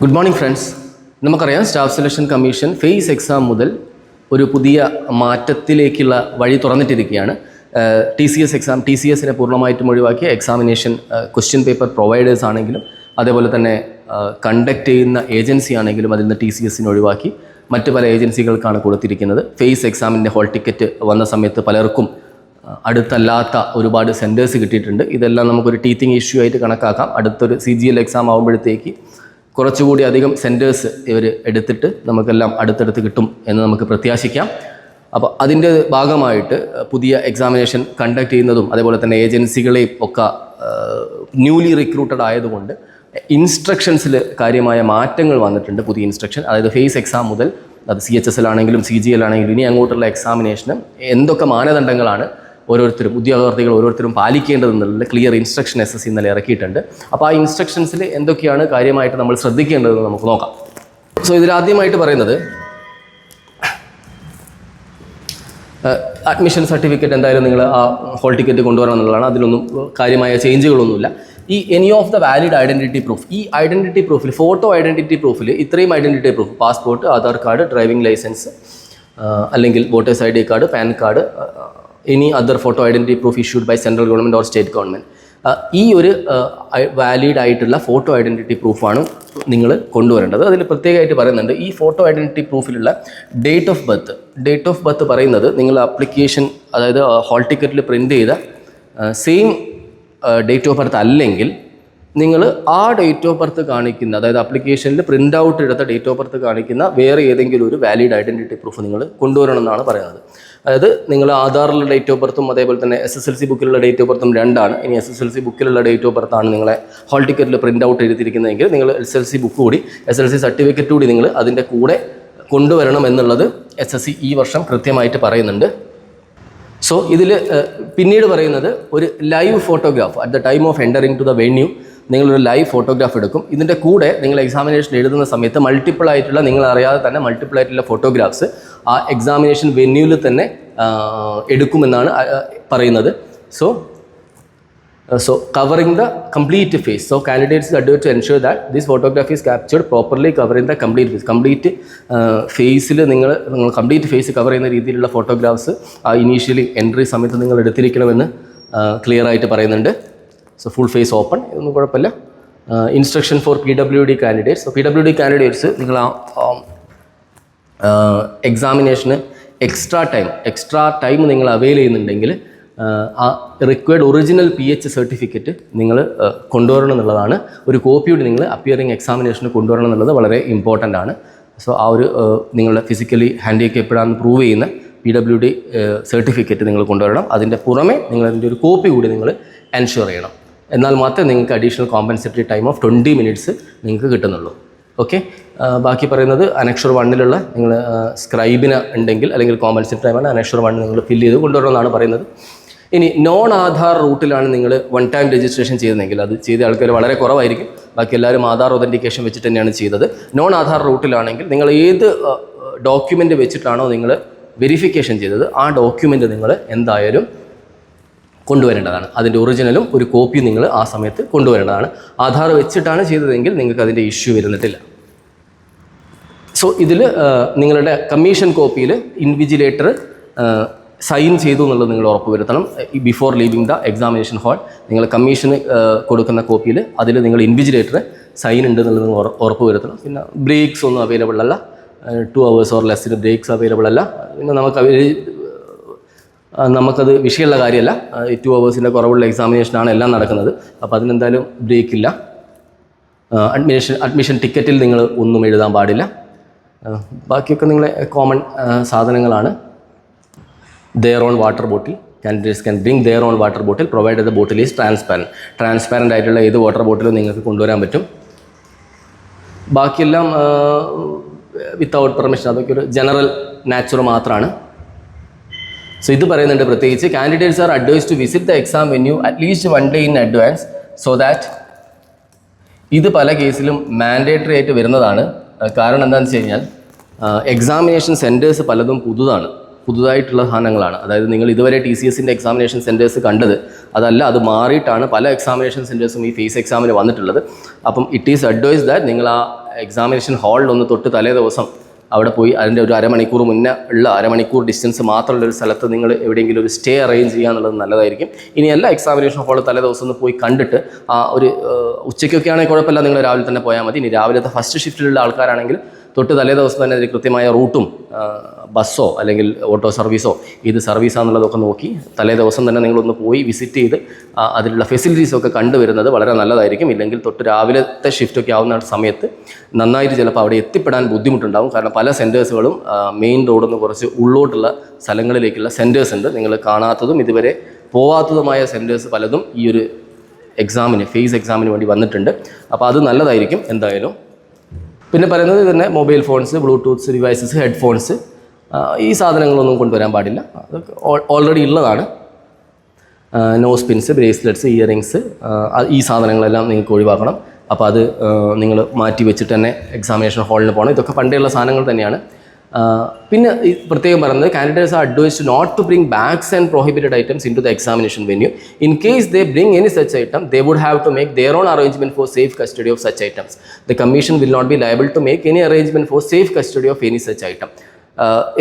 Good morning friends. നമുക്കറിയാം staff selection commission phase exam മുതൽ ഒരു പുതിയ മാറ്റത്തിലേക്കുള്ള വഴി തുറന്നിട്ടിരിക്കുകയാണ്. TCS എക്സാം, TCSനെ പൂർണ്ണമായിട്ടും ഒഴിവാക്കിയ എക്സാമിനേഷൻ ക്വസ്റ്റ്യൻ പേപ്പർ പ്രൊവൈഡേഴ്സ് ആണെങ്കിലും അതേപോലെ തന്നെ കണ്ടക്ട് ചെയ്യുന്ന ഏജൻസി ആണെങ്കിലും അതിൽ നിന്ന് TCSനെ ഒഴിവാക്കി മറ്റ് പല ഏജൻസികൾക്കാണ് കൊടുത്തിരിക്കുന്നത്. ഫേസ് എക്സാമിൻ്റെ ഹോൾ ടിക്കറ്റ് വന്ന സമയത്ത് പലർക്കും അടുത്തല്ലാത്ത ഒരുപാട് സെൻറ്റേഴ്സ് കിട്ടിയിട്ടുണ്ട്. ഇതെല്ലാം നമുക്കൊരു ടീച്ചിങ് ഇഷ്യൂ ആയിട്ട് കണക്കാക്കാം. അടുത്തൊരു CGL എക്സാം ആകുമ്പോഴത്തേക്ക് കുറച്ചുകൂടി അധികം സെൻറ്റേഴ്സ് ഇവർ എടുത്തിട്ട് നമുക്കെല്ലാം അടുത്തടുത്ത് കിട്ടും എന്ന് നമുക്ക് പ്രത്യാശിക്കാം. അപ്പോൾ അതിൻ്റെ ഭാഗമായിട്ട് പുതിയ എക്സാമിനേഷൻ കണ്ടക്ട് ചെയ്യുന്നതും അതേപോലെ തന്നെ ഏജൻസികളെയും ഒക്കെ ന്യൂലി റിക്രൂട്ടഡ് ആയതുകൊണ്ട് ഇൻസ്ട്രക്ഷൻസിൽ കാര്യമായ മാറ്റങ്ങൾ വന്നിട്ടുണ്ട്. പുതിയ ഇൻസ്ട്രക്ഷൻ, അതായത് ഫേസ് എക്സാം മുതൽ അത് CHSL ആണെങ്കിലും CGL ആണെങ്കിലും ഇനി അങ്ങോട്ടുള്ള എക്സാമിനേഷന് എന്തൊക്കെ മാനദണ്ഡങ്ങളാണ് ഓരോരുത്തരും ഉദ്യോഗാർത്ഥികൾ ഓരോരുത്തരും പാലിക്കേണ്ടതെന്നുള്ള ക്ലിയർ ഇൻസ്ട്രക്ഷൻ SSC ഇന്നലെ ഇറക്കിയിട്ടുണ്ട്. അപ്പോൾ ആ ഇൻസ്ട്രക്ഷൻസിൽ എന്തൊക്കെയാണ് കാര്യമായിട്ട് നമ്മൾ ശ്രദ്ധിക്കേണ്ടതെന്ന് നമുക്ക് നോക്കാം. സോ ഇതിലാദ്യമായിട്ട് പറയുന്നത് അഡ്മിഷൻ സർട്ടിഫിക്കറ്റ് എന്തായാലും നിങ്ങൾ ആ ഹോൾ ടിക്കറ്റ് കൊണ്ടുവരണം എന്നുള്ളതാണ്. അതിലൊന്നും കാര്യമായ ചേഞ്ചുകളൊന്നുമില്ല. ഈ any of the valid identity proof, ഈ ഐഡൻറ്റിറ്റി പ്രൂഫിൽ ഫോട്ടോ ഐഡൻറ്റിറ്റി പ്രൂഫിൽ ഇത്രയും identity proof passport, Aadhaar card, driving licence അല്ലെങ്കിൽ voters ID card, PAN card, any other photo identity proof issued by central government or state government, ഈ ഒരു valid ആയിട്ടുള്ള photo identity പ്രൂഫാണ് നിങ്ങൾ കൊണ്ടുവരേണ്ടത്. അതിൽ പ്രത്യേകമായിട്ട് പറയുന്നുണ്ട് ഈ ഫോട്ടോ ഐഡൻറ്റിറ്റി പ്രൂഫിലുള്ള ഡേറ്റ് ഓഫ് ബർത്ത് പറയുന്നത് നിങ്ങൾ ആപ്ലിക്കേഷൻ, അതായത് ഹോൾ ടിക്കറ്റിൽ പ്രിൻ്റ് ചെയ്ത സെയിം ഡേറ്റ് ഓഫ് ബർത്ത് അല്ലെങ്കിൽ നിങ്ങൾ ആ ഡേറ്റ് ഓഫ് ബർത്ത് കാണിക്കുന്ന, അതായത് ആപ്ലിക്കേഷനിൽ പ്രിൻ്റ് ഔട്ട് എടുത്ത ഡേറ്റ് ഓഫ് ബർത്ത് കാണിക്കുന്ന വേറെ ഏതെങ്കിലും ഒരു വാലിഡ് ഐഡൻറ്റിറ്റി പ്രൂഫ് നിങ്ങൾ കൊണ്ടുവരണം എന്നാണ് പറയുന്നത്. അതായത് നിങ്ങൾ ആധാറിലുള്ള ഡേറ്റ് ഓഫ് ബർത്തും അതേപോലെ തന്നെ SSLC ബുക്കിലുള്ള ഡേറ്റ് ഓഫ് ബർത്തും രണ്ടാണ്. ഇനി SSLC ബുക്കിലുള്ള ഡേറ്റ് ഓഫ് ബർത്താണ് നിങ്ങളെ ഹോൾ ടിക്കറ്റിൽ പ്രിൻ്റ് ഔട്ട് എഴുതിയിരിക്കുന്നതെങ്കിൽ നിങ്ങൾ SSLC ബുക്ക് കൂടി SSLC സർട്ടിഫിക്കറ്റ് കൂടി നിങ്ങൾ അതിൻ്റെ കൂടെ കൊണ്ടുവരണം എന്നുള്ളത് SSC ഈ വർഷം കൃത്യമായിട്ട് പറയുന്നുണ്ട്. സോ ഇതിൽ പിന്നീട് പറയുന്നത് ഒരു live photograph at the time of entering to the venue നിങ്ങളൊരു ലൈവ് ഫോട്ടോഗ്രാഫ് എടുക്കും. ഇതിൻ്റെ കൂടെ നിങ്ങൾ എക്സാമിനേഷൻ എഴുതുന്ന സമയത്ത് മൾട്ടിപ്പിൾ ആയിട്ടുള്ള, നിങ്ങൾ അറിയാതെ തന്നെ മൾട്ടിപ്പിൾ ആയിട്ടുള്ള ഫോട്ടോഗ്രാഫ്സ് ആ എക്സാമിനേഷൻ വെന്യൂവിൽ തന്നെ എടുക്കുമെന്നാണ് പറയുന്നത്. So covering the complete face. So candidates are advised to ensure that this photograph is captured properly covering the complete face. Complete ഫേസിൽ നിങ്ങൾ കംപ്ലീറ്റ് ഫേസ് കവർ ചെയ്യുന്ന രീതിയിലുള്ള ഫോട്ടോഗ്രാഫ്സ് ആ ഇനീഷ്യലി എൻട്രി സമയത്ത് നിങ്ങൾ എടുത്തിരിക്കണമെന്ന് ക്ലിയർ ആയിട്ട് പറയുന്നുണ്ട്. സോ ഫുൾ ഫേസ് ഓപ്പൺ, ഇതൊന്നും കുഴപ്പമില്ല. Instruction four PWD candidates. So PWD candidates നിങ്ങൾ എക്സാമിനേഷന് എക്സ്ട്രാ ടൈം നിങ്ങൾ അവൈൽ ചെയ്യുന്നുണ്ടെങ്കിൽ ആ റിക്വയർഡ് ഒറിജിനൽ PH സർട്ടിഫിക്കറ്റ് നിങ്ങൾ കൊണ്ടുവരണം എന്നുള്ളതാണ്. ഒരു കോപ്പിയോട് നിങ്ങൾ അപ്പിയറിംഗ് എക്സാമിനേഷന് കൊണ്ടുവരണം എന്നുള്ളത് വളരെ ഇമ്പോർട്ടൻ്റ് ആണ്. സോ ആ ഒരു നിങ്ങളുടെ ഫിസിക്കലി ഹാൻഡിക്കേപ്പഡാണെന്ന് പ്രൂവ് ചെയ്യുന്ന PWD സർട്ടിഫിക്കറ്റ് നിങ്ങൾ കൊണ്ടുവരണം. അതിൻ്റെ പുറമെ നിങ്ങൾ അതിൻ്റെ ഒരു കോപ്പി കൂടി നിങ്ങൾ എൻഷുർ ചെയ്യണം. എന്നാൽ മാത്രമേ നിങ്ങൾക്ക് additional compensatory time of 20 minutes നിങ്ങൾക്ക് കിട്ടുന്നുള്ളൂ. ഓക്കെ, ബാക്കി പറയുന്നത് അനക്ഷർ 1ലുള്ള നിങ്ങൾ സ്ക്രൈബിന് ഉണ്ടെങ്കിൽ അല്ലെങ്കിൽ കോമ്പൻസേറ്ററി ടൈമാണ് അനക്ഷർ 1 നിങ്ങൾ ഫില്ല് ചെയ്ത് കൊണ്ടുവരണമെന്നാണ് പറയുന്നത്. ഇനി നോൺ ആധാർ റൂട്ടിലാണ് നിങ്ങൾ വൺ ടൈം രജിസ്ട്രേഷൻ ചെയ്തതെങ്കിൽ, അത് ചെയ്ത ആൾക്കാർ വളരെ കുറവായിരിക്കും, ബാക്കി എല്ലാവരും ആധാർ ഒതൻറ്റിക്കേഷൻ വെച്ചിട്ട് തന്നെയാണ് ചെയ്തത്. നോൺ ആധാർ റൂട്ടിലാണെങ്കിൽ നിങ്ങൾ ഏത് ഡോക്യുമെൻ്റ് വെച്ചിട്ടാണോ നിങ്ങൾ വെരിഫിക്കേഷൻ ചെയ്തത് ആ ഡോക്യുമെൻ്റ് നിങ്ങൾ എന്തായാലും കൊണ്ടുവരേണ്ടതാണ്. അതിൻ്റെ ഒറിജിനലും ഒരു കോപ്പിയും നിങ്ങൾ ആ സമയത്ത് കൊണ്ടുവരേണ്ടതാണ്. ആധാർ വെച്ചിട്ടാണ് ചെയ്തതെങ്കിൽ നിങ്ങൾക്ക് അതിൻ്റെ ഇഷ്യൂ വരുന്നിട്ടില്ല. സോ ഇതിൽ നിങ്ങളുടെ കമ്മീഷൻ കോപ്പിയിൽ ഇൻവിജിലേറ്റർ സൈൻ ചെയ്തു എന്നുള്ളത് നിങ്ങൾ ഉറപ്പുവരുത്തണം. Before living the examination hall നിങ്ങൾ കമ്മീഷന് കൊടുക്കുന്ന കോപ്പിയിൽ അതിൽ നിങ്ങൾ ഇൻവിജിലേറ്റർ സൈൻ ഉണ്ട് എന്നുള്ളത് നിങ്ങൾ ഉറപ്പുവരുത്തണം. പിന്നെ ബ്രേക്സ് ഒന്നും അവൈലബിൾ അല്ല, 2 hours ഓർ ലെസ്സിന് ബ്രേക്സ് അവൈലബിൾ അല്ല. പിന്നെ നമുക്കത് വിഷയമുള്ള കാര്യമല്ല. 2 hours കുറവുള്ള എക്സാമിനേഷനാണ് എല്ലാം നടക്കുന്നത്. അപ്പോൾ അതിനെന്തായാലും ബ്രേക്ക് ഇല്ല. അഡ്മിഷൻ ടിക്കറ്റിൽ നിങ്ങൾ ഒന്നും എഴുതാൻ പാടില്ല. ബാക്കിയൊക്കെ നിങ്ങളെ കോമൺ സാധനങ്ങളാണ്. their own water bottle. Candidates can bring their own water bottle provided the bottle is transparent ആയിട്ടുള്ള ഏത് വാട്ടർ ബോട്ടിലും നിങ്ങൾക്ക് കൊണ്ടുവരാൻ പറ്റും. ബാക്കിയെല്ലാം വിത്തൗട്ട് പെർമിഷൻ, അതൊക്കെ ഒരു ജനറൽ നാച്ചുറൽ മാത്രമാണ്. സോ ഇത് പറയുന്നുണ്ട് പ്രത്യേകിച്ച് candidates are advised to visit the exam venue at least 1 day in advance so that, ഇത് പല കേസിലും മാൻഡേറ്ററി ആയിട്ട് വരുന്നതാണ്. കാരണം എന്താണെന്ന് വെച്ച് കഴിഞ്ഞാൽ എക്സാമിനേഷൻ സെൻറ്റേഴ്സ് പലതും പുതുതായിട്ടുള്ള സാധനങ്ങളാണ്. അതായത് നിങ്ങൾ ഇതുവരെ TCSൻ്റെ എക്സാമിനേഷൻ സെൻറ്റേഴ്സ് കണ്ടത് അതല്ല, അത് മാറിയിട്ടാണ് പല എക്സാമിനേഷൻ സെൻറ്റേഴ്സും ഈ ഫേസ് എക്സാമിന് വന്നിട്ടുള്ളത്. അപ്പം ഇറ്റ് ഈസ് അഡ്വൈസ് ദാറ്റ് നിങ്ങൾ ആ എക്സാമിനേഷൻ ഹാളിലൊന്ന് തൊട്ട് തലേ ദിവസം അവിടെ പോയി അതിൻ്റെ ഒരു അരമണിക്കൂർ മുന്നേ ഉള്ള അരമണിക്കൂർ ഡിസ്റ്റൻസ് മാത്രമുള്ള ഒരു സ്ഥലത്ത് നിങ്ങൾ എവിടെയെങ്കിലും ഒരു സ്റ്റേ അറേഞ്ച് ചെയ്യുക എന്നുള്ളത് നല്ലതായിരിക്കും. ഇനി എല്ലാ എക്സാമിനേഷൻ ഹാൾ തലേ ദിവസം ഒന്ന് പോയി കണ്ടിട്ട് ആ ഒരു ഉച്ചയ്ക്കൊക്കെ ആണെങ്കിൽ കുഴപ്പമില്ല, നിങ്ങൾ രാവിലെ തന്നെ പോയാൽ മതി. ഇനി രാവിലത്തെ ഫസ്റ്റ് ഷിഫ്റ്റിലുള്ള ആൾക്കാരാണെങ്കിൽ തൊട്ട് തലേ ദിവസം തന്നെ അതിന് കൃത്യമായ റൂട്ടും ബസ്സോ അല്ലെങ്കിൽ ഓട്ടോ സർവീസോ ഇത് സർവീസാണെന്നുള്ളതൊക്കെ നോക്കി തലേ ദിവസം തന്നെ നിങ്ങളൊന്ന് പോയി വിസിറ്റ് ചെയ്ത് അതിലുള്ള ഫെസിലിറ്റീസൊക്കെ കണ്ടുവരുന്നത് വളരെ നല്ലതായിരിക്കും. ഇല്ലെങ്കിൽ തൊട്ട് രാവിലത്തെ ഷിഫ്റ്റൊക്കെ ആവുന്ന സമയത്ത് നന്നായിട്ട് ചിലപ്പോൾ അവിടെ എത്തിപ്പെടാൻ ബുദ്ധിമുട്ടുണ്ടാകും. കാരണം പല സെൻറ്റേഴ്സുകളും മെയിൻ റോഡിൽ നിന്ന് കുറച്ച് ഉള്ളോട്ടുള്ള സ്ഥലങ്ങളിലേക്കുള്ള സെൻറ്റേഴ്സ് ഉണ്ട്. നിങ്ങൾ കാണാത്തതും ഇതുവരെ പോവാത്തതുമായ സെൻറ്റേഴ്സ് പലതും ഈ ഒരു എക്സാമിന് ഫേസ് എക്സാമിന് വേണ്ടി വന്നിട്ടുണ്ട്. അപ്പോൾ അത് നല്ലതായിരിക്കും എന്തായാലും. പിന്നെ പറയുന്നത് തന്നെ mobile phones, Bluetooth devices, headphones ഈ സാധനങ്ങളൊന്നും കൊണ്ടുവരാൻ പാടില്ല. അതൊക്കെ ഓൾറെഡി ഉള്ളതാണ്. നോസ് പിൻസ്, ബ്രേസ്ലെറ്റ്സ്, ഇയറിങ്സ് ഈ സാധനങ്ങളെല്ലാം നിങ്ങൾക്ക് ഒഴിവാക്കണം. അപ്പോൾ അത് നിങ്ങൾ മാറ്റി വെച്ചിട്ട് തന്നെ എക്സാമിനേഷൻ ഹാളിൽ പോകണം. ഇതൊക്കെ പണ്ടേയുള്ള സാധനങ്ങൾ തന്നെയാണ്. പിന്നെ പ്രത്യേകം പറയുന്നത് candidates are advised not to bring bags and prohibited items into the examination venue. In case they bring any such item they would have to make their own arrangement for safe custody of such items. The commission will not be liable to make any arrangement for safe custody of any such item.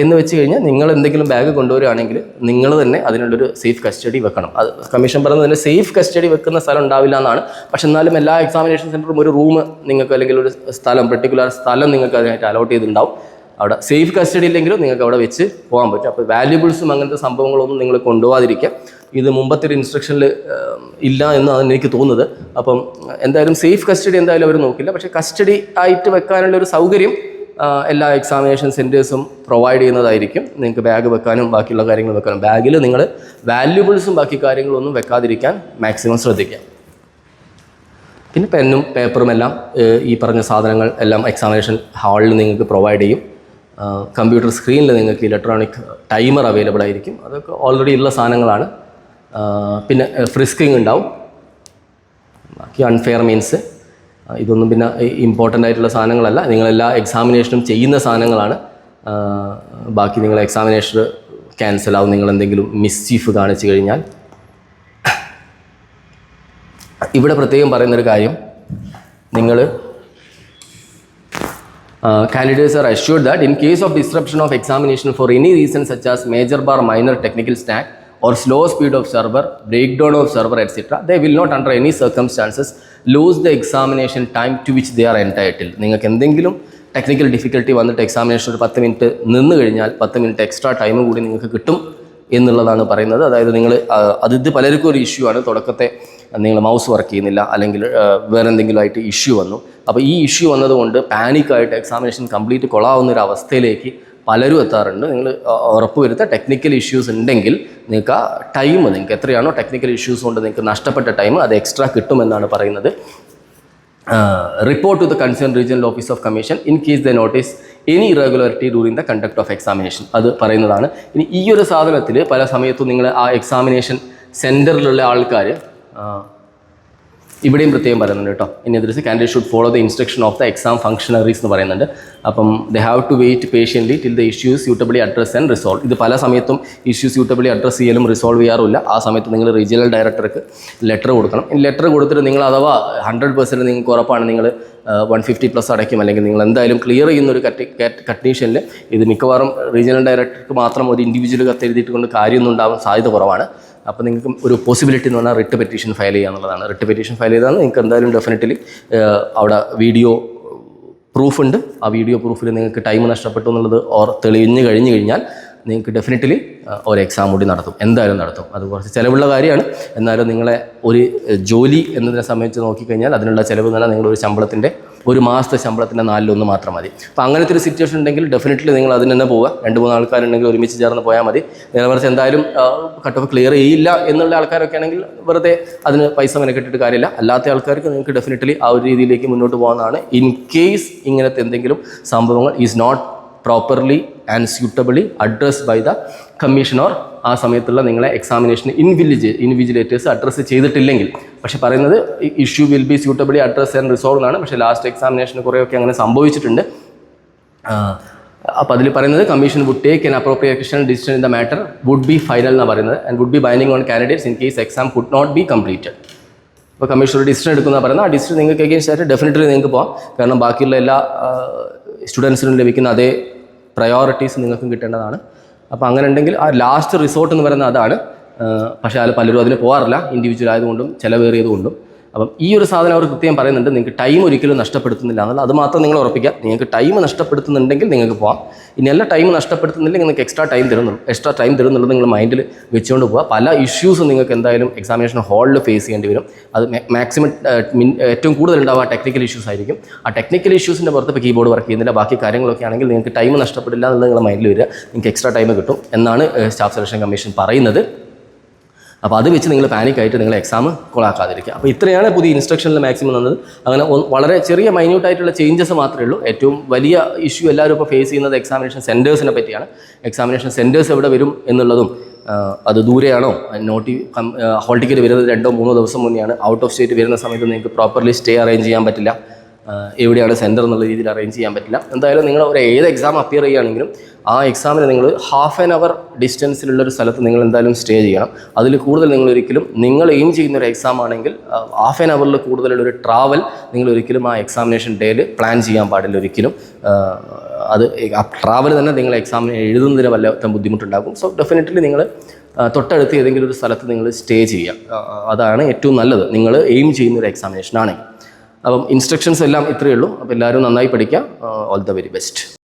എന്ന് വെച്ച് കഴിഞ്ഞാൽ നിങ്ങൾ എന്തെങ്കിലും bag കൊണ്ടുവരികയാണെങ്കിൽ നിങ്ങൾ തന്നെ അതിനുള്ളൊരു safe custody വെക്കണം. അത് കമ്മീഷൻ പറയുന്നത് തന്നെ സേഫ് കസ്റ്റഡി വെക്കുന്ന സ്ഥലം ഉണ്ടാവില്ല എന്നാണ്. പക്ഷെ എന്നാലും എല്ലാ എക്സാമിനേഷൻ സെൻറ്ററും ഒരു റൂം നിങ്ങൾക്ക് അല്ലെങ്കിൽ ഒരു സ്ഥലം, പെർട്ടിക്കുലർ സ്ഥലം നിങ്ങൾക്ക് അതിനായിട്ട് അലോട്ട് ചെയ്തിട്ടുണ്ടാവും. അവിടെ സേഫ് കസ്റ്റഡി ഇല്ലെങ്കിലും നിങ്ങൾക്ക് അവിടെ വെച്ച് പോകാൻ പറ്റും. അപ്പോൾ വാല്യുബിൾസും അങ്ങനത്തെ സംഭവങ്ങളൊന്നും നിങ്ങൾ കൊണ്ടുപോകാതിരിക്കുക. ഇത് മുമ്പത്തെ ഒരു ഇൻസ്ട്രക്ഷനിൽ ഇല്ല എന്നാണ് എനിക്ക് തോന്നുന്നത്. അപ്പം എന്തായാലും സേഫ് കസ്റ്റഡി എന്തായാലും അവർ നോക്കില്ല. പക്ഷേ കസ്റ്റഡി ആയിട്ട് വെക്കാനുള്ള ഒരു സൗകര്യം എല്ലാ എക്സാമിനേഷൻ സെൻറ്റേഴ്സും പ്രൊവൈഡ് ചെയ്യുന്നതായിരിക്കും. നിങ്ങൾക്ക് ബാഗ് വെക്കാനും ബാക്കിയുള്ള കാര്യങ്ങൾ വെക്കാനും. ബാഗിൽ നിങ്ങൾ വാല്യുബിൾസും ബാക്കി കാര്യങ്ങളൊന്നും വെക്കാതിരിക്കാൻ മാക്സിമം ശ്രദ്ധിക്കുക. പിന്നെ പെന്നും പേപ്പറും എല്ലാം ഈ പറഞ്ഞ സാധനങ്ങൾ എല്ലാം എക്സാമിനേഷൻ ഹാളിൽ നിങ്ങൾക്ക് പ്രൊവൈഡ് ചെയ്യും. കമ്പ്യൂട്ടർ സ്ക്രീനിൽ നിങ്ങൾക്ക് ഇലക്ട്രോണിക് ടൈമർ അവൈലബിൾ ആയിരിക്കും. അതൊക്കെ ഓൾറെഡി ഉള്ള സാധനങ്ങളാണ്. പിന്നെ ഫ്രിസ്കിങ് ഉണ്ടാവും. ബാക്കി അൺഫെയർ മീൻസ് ഇതൊന്നും പിന്നെ ഇമ്പോർട്ടൻ്റ് ആയിട്ടുള്ള സാധനങ്ങളല്ല. നിങ്ങളെല്ലാ എക്സാമിനേഷനും ചെയ്യുന്ന സാധനങ്ങളാണ്. ബാക്കി നിങ്ങൾ എക്സാമിനേഷൻ ക്യാൻസൽ ആവും നിങ്ങൾ എന്തെങ്കിലും മിസ്ചീഫ് കാണിച്ചു കഴിഞ്ഞാൽ. ഇവിടെ പ്രത്യേകം പറയുന്നൊരു കാര്യം, നിങ്ങൾ candidates are assured that in case of disruption of examination for any reason such as major bar minor technical snag or slow speed of server, breakdown of server etc., they will not under any circumstances lose the examination time to which they are entitled. നിങ്ങൾക്ക് എന്തെങ്കിലും technical difficulty വന്നിട്ട് examination ഒരു 10 minute നിന്ന് കഴിഞ്ഞാൽ 10 minute extra time കൂടി നിങ്ങൾക്ക് കിട്ടും എന്നുള്ളതാണ് പറയുന്നത്. അതായത് നിങ്ങൾ ഇത് പലർക്കും ഒരു ഇഷ്യൂ ആണ്. തുടക്കത്തെ നിങ്ങൾ മൗസ് വർക്ക് ചെയ്യുന്നില്ല അല്ലെങ്കിൽ വേറെ എന്തെങ്കിലും ആയിട്ട് ഇഷ്യൂ വന്നു. അപ്പോൾ ഈ ഇഷ്യൂ വന്നതുകൊണ്ട് പാനിക്കായിട്ട് എക്സാമിനേഷൻ കംപ്ലീറ്റ് കൊളാവുന്ന ഒരു അവസ്ഥയിലേക്ക് പലരും എത്താറുണ്ട്. നിങ്ങൾ ഉറപ്പ് വരുത്തുക ടെക്നിക്കൽ ഇഷ്യൂസ് ഉണ്ടെങ്കിൽ നിങ്ങൾക്ക് ആ ടൈം നിങ്ങൾക്ക് എത്രയാണോ ടെക്നിക്കൽ ഇഷ്യൂസ് കൊണ്ട് നിങ്ങൾക്ക് നഷ്ടപ്പെട്ട ടൈം അത് എക്സ്ട്രാ കിട്ടുമെന്നാണ് പറയുന്നത്. Report to the concern regional office of commission in case the notice any irregularity during the conduct of examination. അത് പറയുന്നതാണ്. ഇനി ഈ ഒരു സാധനത്തിൽ പല സമയത്തും നിങ്ങൾ ആ എക്സാമിനേഷൻ സെൻറ്ററിലുള്ള ആൾക്കാർ ഇവിടെയും പ്രത്യേകം പറയുന്നുണ്ട് കേട്ടോ. ഇനി അതിൽ candidate should follow the instruction of the exam functionaries എന്ന് പറയുന്നുണ്ട്. അപ്പം they have to wait patiently till the issues suitably address and resolve. ഇത് പല സമയത്തും ഇഷ്യൂസ് സ്യൂട്ടബിളി അഡ്രസ് ചെയ്യലും റിസോൾവ് ചെയ്യാറുമില്ല. ആ സമയത്ത് നിങ്ങൾ റീജിയണൽ ഡയറക്ടർക്ക് ലെറ്റർ കൊടുക്കണം. ഈ ലെറ്റർ കൊടുത്തിട്ട് നിങ്ങൾ അഥവാ 100% നിങ്ങൾക്ക് ഉറപ്പാണ് നിങ്ങൾ 150+ അടയ്ക്കും അല്ലെങ്കിൽ നിങ്ങൾ എന്തായാലും ക്ലിയർ ചെയ്യുന്ന ഒരു കണ്ടീഷനിൽ ഇത് മിക്കവാറും റീജിയണൽ ഡയറക്ടർക്ക് മാത്രം ഒരു ഇൻഡിവിജ്വൽ കത്ത് എഴുതിയിട്ട് കൊണ്ട് കാര്യമൊന്നും ഉണ്ടാവാൻ സാധ്യത കുറവാണ്. അപ്പോൾ നിങ്ങൾക്ക് ഒരു പോസിബിലിറ്റി എന്ന് പറഞ്ഞാൽ റിട്ട് പെറ്റീഷൻ ഫയൽ ചെയ്യുക എന്നുള്ളതാണ്. റിട്ട് പെറ്റീഷൻ ഫയൽ ചെയ്താൽ നിങ്ങൾക്ക് എന്തായാലും ഡെഫിനറ്റ്ലി അവിടെ വീഡിയോ പ്രൂഫുണ്ട്. ആ വീഡിയോ പ്രൂഫിൽ നിങ്ങൾക്ക് ടൈം നഷ്ടപ്പെട്ടു എന്നുള്ളത് തെളിഞ്ഞു കഴിഞ്ഞാൽ നിങ്ങൾക്ക് ഡെഫിനറ്റ്ലി ഒരു എക്സാം കൂടി നടത്തും, എന്തായാലും നടത്തും. അത് കുറച്ച് ചിലവുള്ള കാര്യമാണ്. എന്നാലും നിങ്ങളെ ഒരു ജോലി എന്നതിനെ സംബന്ധിച്ച് നോക്കിക്കഴിഞ്ഞാൽ അതിനുള്ള ചിലവ് എന്ന് പറഞ്ഞാൽ നിങ്ങളൊരു ശമ്പളത്തിൻ്റെ ഒരു മാസത്തെ ശമ്പളത്തിൻ്റെ 4/1 മാത്രം മതി. അപ്പോൾ അങ്ങനത്തെ ഒരു സിറ്റുവേഷൻ ഉണ്ടെങ്കിൽ ഡെഫിനറ്റ്ലി നിങ്ങൾ അതിന് തന്നെ പോവുക. 2-3 ആൾക്കാരുണ്ടെങ്കിൽ ഒരുമിച്ച് ചേർന്ന് പോയാൽ മതി. നേരെ മറിച്ച് എന്തായാലും കട്ട് ഓഫ് ക്ലിയർ ചെയ്യില്ല എന്നുള്ള ആൾക്കാരൊക്കെ ആണെങ്കിൽ വെറുതെ അതിന് പൈസ മെനക്കെട്ടിട്ട് കാര്യമില്ല. അല്ലാത്ത ആൾക്കാർക്ക് നിങ്ങൾക്ക് ഡെഫിനറ്റ്ലി ആ ഒരു രീതിയിലേക്ക് മുന്നോട്ട് പോകുന്നതാണ്. ഇൻ കേസ് ഇങ്ങനത്തെ എന്തെങ്കിലും സംഭവങ്ങൾ is not properly and suitably addressed by the commissioner, ആ സമയത്തുള്ള നിങ്ങളെ എക്സാമിനേഷൻ ഇൻവിജിലേറ്റേഴ്സ് അഡ്രസ്സ് ചെയ്തിട്ടില്ലെങ്കിൽ. പക്ഷെ പറയുന്നത് issue will be suitably address and resolve എന്നാണ്. പക്ഷേ ലാസ്റ്റ് എക്സാമിനേഷന് കുറേയൊക്കെ അങ്ങനെ സംഭവിച്ചിട്ടുണ്ട്. അപ്പോൾ അതിൽ പറയുന്നത് commission would take an appropriation decision in the matter would be final എന്നാണ് പറയുന്നത് and would be binding on candidates in case exam could not be completed. അപ്പോൾ കമ്മീഷൻ ഒരു ഡിസിഷൻ എടുക്കുന്ന പറയുന്നത് ആ ഡിസിഷൻ നിങ്ങൾക്ക് എഗെയിൻസ്റ്റ് ആയിട്ട് ഡെഫിനറ്റ്ലി നിങ്ങൾക്ക് പോകാം. കാരണം ബാക്കിയുള്ള എല്ലാ സ്റ്റുഡൻസിനും ലഭിക്കുന്ന അതേ പ്രയോറിറ്റീസ് നിങ്ങൾക്കും കിട്ടേണ്ടതാണ്. അപ്പോൾ അങ്ങനെ ഉണ്ടെങ്കിൽ ആ ലാസ്റ്റ് റിസോർട്ട് എന്ന് പറയുന്നത് അതാണ്. പക്ഷേ അതിൽ പലരും അതിൽ പോകാറില്ല, ഇൻഡിവിജ്വൽ ആയതുകൊണ്ടും ചിലവേറിയതുകൊണ്ടും. അപ്പം ഈ ഒരു സാധനം അവർ കൃത്യം പറയുന്നുണ്ട്, നിങ്ങൾക്ക് ടൈം ഒരിക്കലും നഷ്ടപ്പെടുത്തുന്നില്ല എന്നുള്ളത്. അത് മാത്രം നിങ്ങൾ ഉറപ്പിക്കുക. നിങ്ങൾക്ക് ടൈം നഷ്ടപ്പെടുത്തുന്നുണ്ടെങ്കിൽ നിങ്ങൾക്ക് പോകാം. ഇനി എല്ലാ ടൈം നഷ്ടപ്പെടുത്തുന്നില്ലെങ്കിൽ നിങ്ങൾക്ക് എക്സ്ട്രാ ടൈം തരുന്നുള്ളത് നിങ്ങൾ മൈൻഡിൽ വെച്ചുകൊണ്ട് പോവുക. പല ഇഷ്യൂസും നിങ്ങൾക്ക് എന്തായാലും എക്സാമിനേഷൻ ഹാളിൽ ഫേസ് ചെയ്യേണ്ടി വരും. അത് മാക്സിമം ഏറ്റവും കൂടുതൽ ഉണ്ടാവുക ടെക്നിക്കൽ ഇഷ്യൂസ് ആയിരിക്കും. ആ ടെക്നിക്കൽ ഇഷ്യൂസിൻ്റെ പുറത്ത് ഇപ്പോൾ കീബോർഡ് വർക്ക് ചെയ്യുന്നില്ല, ബാക്കി കാര്യങ്ങളൊക്കെ ആണെങ്കിൽ നിങ്ങൾക്ക് ടൈം നഷ്ടപ്പെടില്ല എന്നുള്ളത് നിങ്ങളുടെ മൈൻഡിൽ വരിക. നിങ്ങൾക്ക് എക്സ്ട്രാ ടൈം കിട്ടും എന്നാണ് സ്റ്റാഫ് സെലക്ഷൻ കമ്മീഷൻ പറയുന്നത്. അപ്പോൾ അത് വെച്ച് നിങ്ങൾ പാനിക്കായിട്ട് നിങ്ങൾ എക്സാം കൊളാക്കാതിരിക്കുക. അപ്പോൾ ഇത്രയാണ് പുതിയ ഇൻസ്ട്രക്ഷനിൽ മാക്സിമം തന്നത്. അങ്ങനെ വളരെ ചെറിയ മൈന്യൂട്ടായിട്ടുള്ള ചേഞ്ചസ് മാത്രമേ ഉള്ളൂ. ഏറ്റവും വലിയ ഇഷ്യൂ എല്ലാവരും ഇപ്പോൾ ഫേസ് ചെയ്യുന്നത് എക്സാമിനേഷൻ സെൻറ്റേഴ്സിനെ പറ്റിയാണ്. എക്സാമിനേഷൻ സെൻറ്റേഴ്സ് എവിടെ വരും എന്നുള്ളതും, അത് ദൂരെയാണോ, ഹോൾ ടിക്കറ്റ് വരുന്നത് 2-3 ദിവസം മുന്നെയാണ്. ഔട്ട് ഓഫ് സ്റ്റേറ്റ് വരുന്ന സമയത്ത് നിങ്ങൾക്ക് പ്രോപ്പർലി സ്റ്റേ അറേഞ്ച് ചെയ്യാൻ പറ്റില്ല, എവിടെയാണ് സെൻറ്റർ എന്നുള്ള രീതിയിൽ അറേഞ്ച് ചെയ്യാൻ പറ്റില്ല. എന്തായാലും നിങ്ങൾ ഒരു ഏത് എക്സാം അപ്പിയർ ചെയ്യുകയാണെങ്കിലും ആ എക്സാമിന് നിങ്ങൾ ½ ആൻ അവർ ഡിസ്റ്റൻസിലുള്ളൊരു സ്ഥലത്ത് നിങ്ങൾ എന്തായാലും സ്റ്റേ ചെയ്യണം. അതിൽ കൂടുതൽ നിങ്ങൾ എയിം ചെയ്യുന്നൊരു എക്സാം ആണെങ്കിൽ ½ ആൻ അവറിൽ കൂടുതലുള്ളൊരു ട്രാവൽ നിങ്ങൾ ഒരിക്കലും ആ എക്സാമിനേഷൻ ഡേയിൽ പ്ലാൻ ചെയ്യാൻ പാടില്ല ഒരിക്കലും. അത് ആ ട്രാവൽ തന്നെ നിങ്ങൾ എക്സാമിന് എഴുതുന്നതിന് വല്ലാത്ത ബുദ്ധിമുട്ടുണ്ടാകും. സോ ഡെഫിനറ്റ്ലി നിങ്ങൾ തൊട്ടടുത്ത് ഏതെങ്കിലും ഒരു സ്ഥലത്ത് നിങ്ങൾ സ്റ്റേ ചെയ്യുക. അതാണ് ഏറ്റവും നല്ലത് നിങ്ങൾ എയിം ചെയ്യുന്നൊരു എക്സാമിനേഷൻ ആണെങ്കിൽ. അപ്പം ഇൻസ്ട്രക്ഷൻസ് എല്ലാം ഇത്രയേ ഉള്ളൂ. അപ്പോൾ എല്ലാവരും നന്നായി പഠിക്കുക. All the very best.